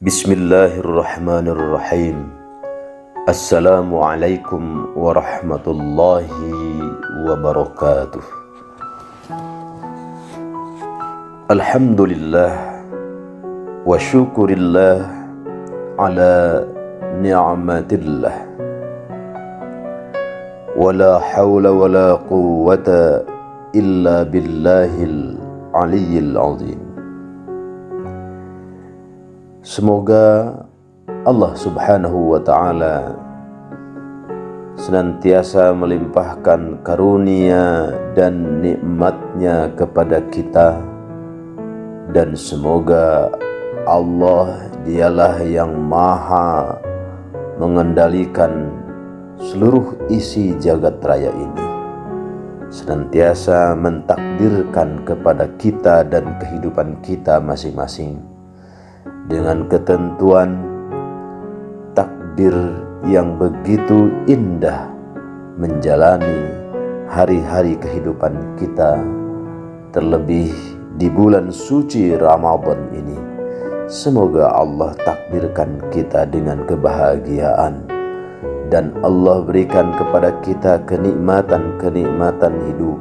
Bismillahirrahmanirrahim. Assalamualaikum warahmatullahi wabarakatuh. Alhamdulillah wa syukurillah ala ni'matillah. Wa la hawla wa la quwwata illa billahil aliyyil azim. Semoga Allah subhanahu wa ta'ala senantiasa melimpahkan karunia dan nikmatnya kepada kita, dan semoga Allah dialah yang maha mengendalikan seluruh isi jagat raya ini, senantiasa mentakdirkan kepada kita dan kehidupan kita masing-masing dengan ketentuan takdir yang begitu indah menjalani hari-hari kehidupan kita, terlebih di bulan suci Ramadan ini. Semoga Allah takdirkan kita dengan kebahagiaan, dan Allah berikan kepada kita kenikmatan-kenikmatan hidup,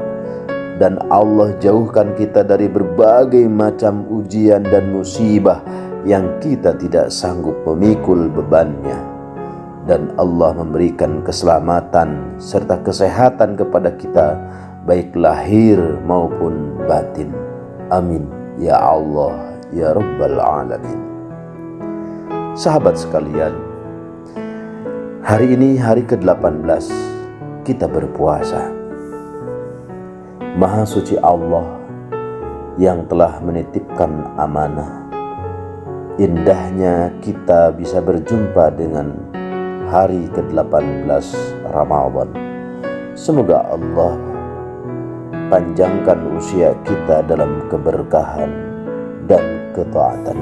dan Allah jauhkan kita dari berbagai macam ujian dan musibah yang kita tidak sanggup memikul bebannya, dan Allah memberikan keselamatan serta kesehatan kepada kita, baik lahir maupun batin. Amin ya Allah ya Rabbal Alamin. Sahabat sekalian, hari ini hari ke-18 kita berpuasa. Maha suci Allah yang telah menitipkan amanah. Indahnya kita bisa berjumpa dengan hari ke-18 Ramadan. Semoga Allah panjangkan usia kita dalam keberkahan dan ketaatan.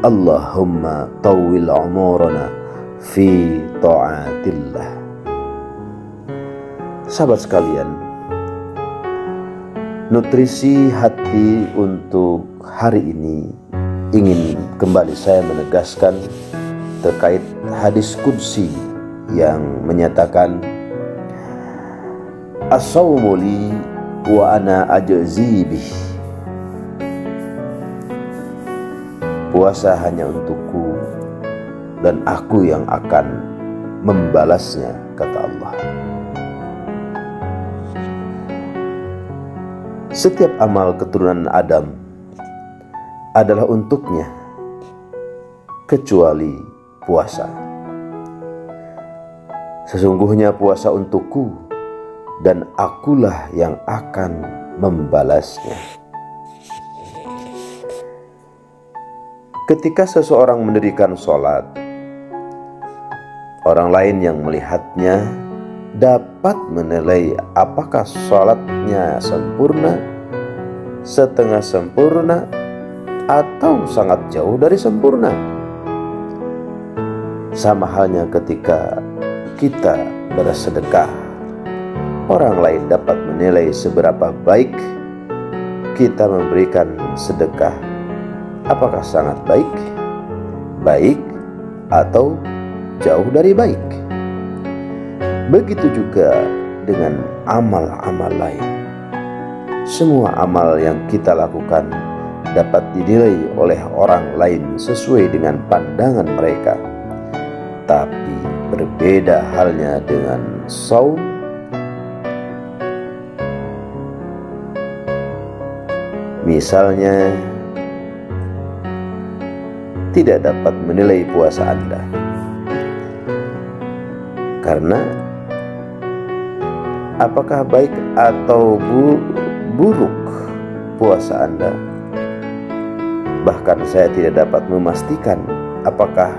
Allahumma tawwil umurana fi ta'atillah. Sahabat sekalian, nutrisi hati untuk hari ini ingin kembali saya menegaskan terkait hadis qudsi yang menyatakan, as-sawmu li wa ana ajzi bih. Puasa hanya untukku dan aku yang akan membalasnya, kata Allah. Setiap amal keturunan Adam adalah untuknya, kecuali puasa. Sesungguhnya puasa untukku dan akulah yang akan membalasnya. Ketika seseorang mendirikan sholat, orang lain yang melihatnya dapat menilai apakah sholatnya sempurna, setengah sempurna, atau sangat jauh dari sempurna. Sama halnya ketika kita bersedekah, orang lain dapat menilai seberapa baik kita memberikan sedekah, apakah sangat baik, baik, atau jauh dari baik. Begitu juga dengan amal-amal lain. Semua amal yang kita lakukan dapat dinilai oleh orang lain sesuai dengan pandangan mereka. Tapi berbeda halnya dengan shaum. Misalnya, tidak dapat menilai puasa Anda karena apakah baik atau buruk puasa Anda. Bahkan saya tidak dapat memastikan apakah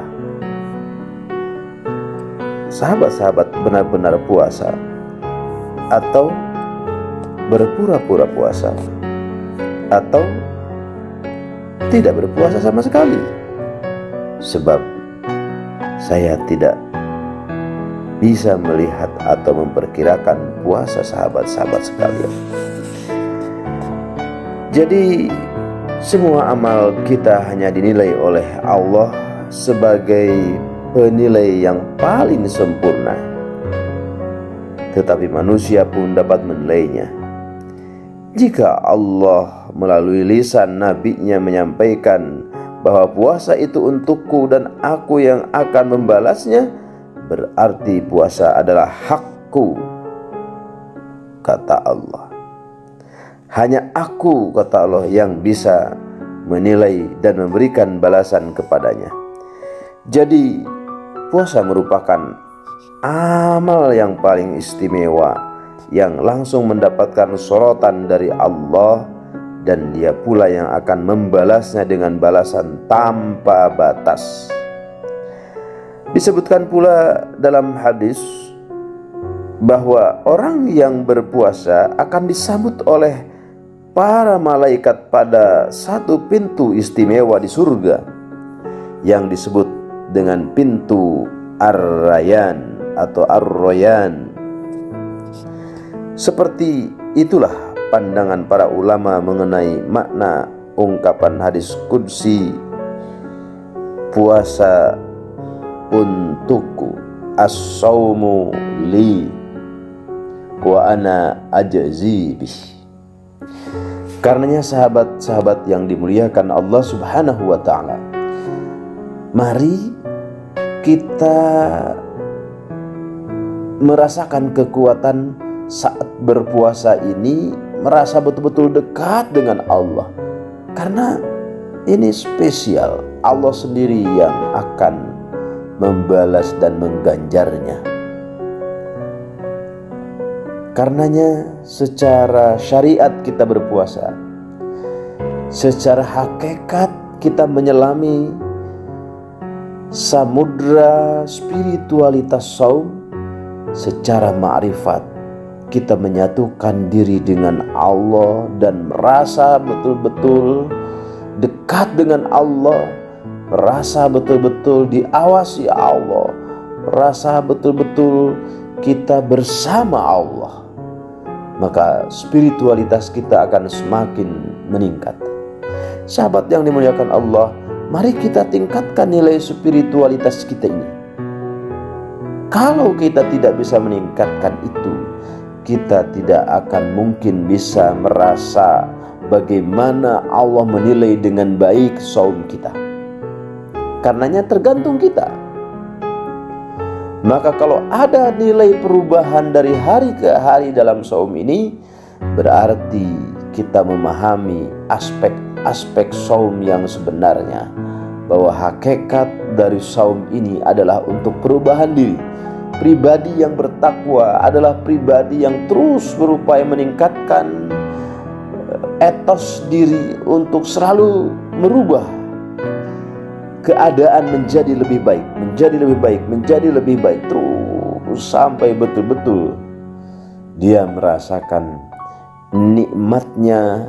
sahabat-sahabat benar-benar puasa atau berpura-pura puasa atau tidak berpuasa sama sekali. Sebab saya tidak bisa melihat atau memperkirakan puasa sahabat-sahabat sekalian. Jadi semua amal kita hanya dinilai oleh Allah sebagai penilai yang paling sempurna, tetapi manusia pun dapat menilainya. Jika Allah melalui lisan nabinya menyampaikan bahwa puasa itu untukku dan aku yang akan membalasnya, berarti puasa adalah hakku, kata Allah. Hanya aku, kata Allah, yang bisa menilai dan memberikan balasan kepadanya. Jadi puasa merupakan amal yang paling istimewa, yang langsung mendapatkan sorotan dari Allah, dan Dia pula yang akan membalasnya dengan balasan tanpa batas. Disebutkan pula dalam hadis bahwa orang yang berpuasa akan disambut oleh para malaikat pada satu pintu istimewa di surga yang disebut dengan pintu Ar-Rayyan atau Ar-Royan. Seperti itulah pandangan para ulama mengenai makna ungkapan hadis qudsi, puasa untukku, as-saumu li wa ana ajzi bih. Karenanya sahabat-sahabat yang dimuliakan Allah Subhanahu wa ta'ala, mari kita merasakan kekuatan saat berpuasa ini, merasa betul-betul dekat dengan Allah. Karena ini spesial, Allah sendiri yang akan membalas dan mengganjarnya. Karenanya secara syariat kita berpuasa, secara hakikat kita menyelami samudra spiritualitas saum. Secara ma'rifat kita menyatukan diri dengan Allah dan merasa betul-betul dekat dengan Allah, merasa betul-betul diawasi Allah, merasa betul-betul kita bersama Allah. Maka spiritualitas kita akan semakin meningkat. Sahabat yang dimuliakan Allah, mari kita tingkatkan nilai spiritualitas kita ini. Kalau kita tidak bisa meningkatkan itu, kita tidak akan mungkin bisa merasa bagaimana Allah menilai dengan baik saum kita. Karenanya tergantung kita. Maka kalau ada nilai perubahan dari hari ke hari dalam saum ini, berarti kita memahami aspek-aspek saum yang sebenarnya, bahwa hakikat dari saum ini adalah untuk perubahan diri. Pribadi yang bertakwa adalah pribadi yang terus berupaya meningkatkan etos diri untuk selalu merubah keadaan menjadi lebih baik, menjadi lebih baik, menjadi lebih baik, terus sampai betul-betul dia merasakan nikmatnya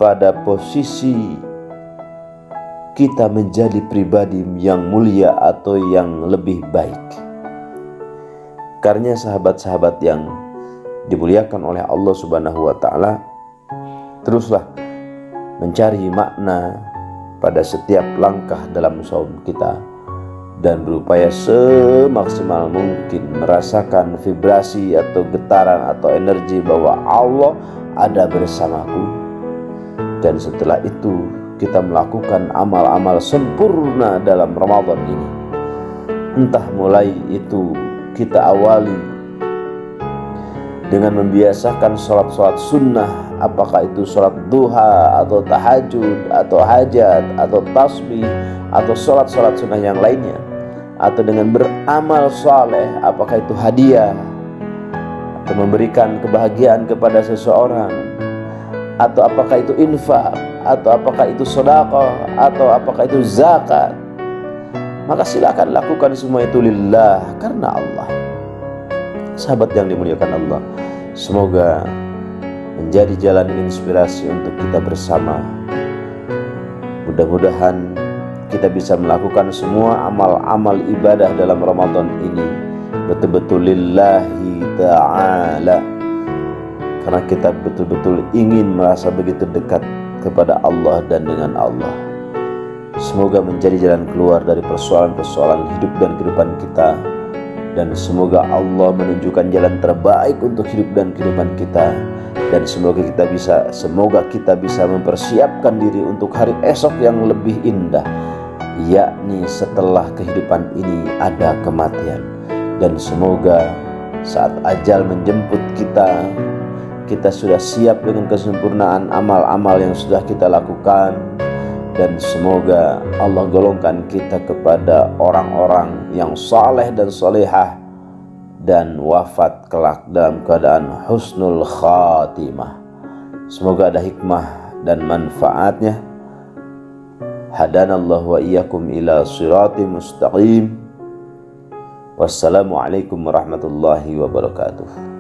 pada posisi kita menjadi pribadi yang mulia atau yang lebih baik. Karena sahabat-sahabat yang dimuliakan oleh Allah Subhanahu wa ta'ala, teruslah mencari makna pada setiap langkah dalam saum kita dan berupaya semaksimal mungkin merasakan vibrasi atau getaran atau energi bahwa Allah ada bersamaku. Dan setelah itu kita melakukan amal-amal sempurna dalam Ramadan ini. Entah mulai itu kita awali dengan membiasakan sholat-sholat sunnah, apakah itu sholat duha atau tahajud atau hajat atau tasbih atau sholat-sholat sunnah yang lainnya, atau dengan beramal saleh, apakah itu hadiah atau memberikan kebahagiaan kepada seseorang, atau apakah itu infak, atau apakah itu sedekah, atau apakah itu zakat, maka silakan lakukan semua itu lillah, karena Allah. Sahabat yang dimuliakan Allah, semoga menjadi jalan inspirasi untuk kita bersama. Mudah-mudahan kita bisa melakukan semua amal-amal ibadah dalam Ramadan ini betul-betul lillahi ta'ala, karena kita betul-betul ingin merasa begitu dekat kepada Allah dan dengan Allah. Semoga menjadi jalan keluar dari persoalan-persoalan hidup dan kehidupan kita. Dan semoga Allah menunjukkan jalan terbaik untuk hidup dan kehidupan kita. Dan semoga kita bisa mempersiapkan diri untuk hari esok yang lebih indah, yakni setelah kehidupan ini ada kematian. Dan semoga saat ajal menjemput kita, kita sudah siap dengan kesempurnaan amal-amal yang sudah kita lakukan. Dan semoga Allah golongkan kita kepada orang-orang yang saleh dan salehah dan wafat kelak dalam keadaan husnul khatimah. Semoga ada hikmah dan manfaatnya. Hadanallahu wa iyyakum ila siratim mustaqim. Wassalamualaikum warahmatullahi wabarakatuh.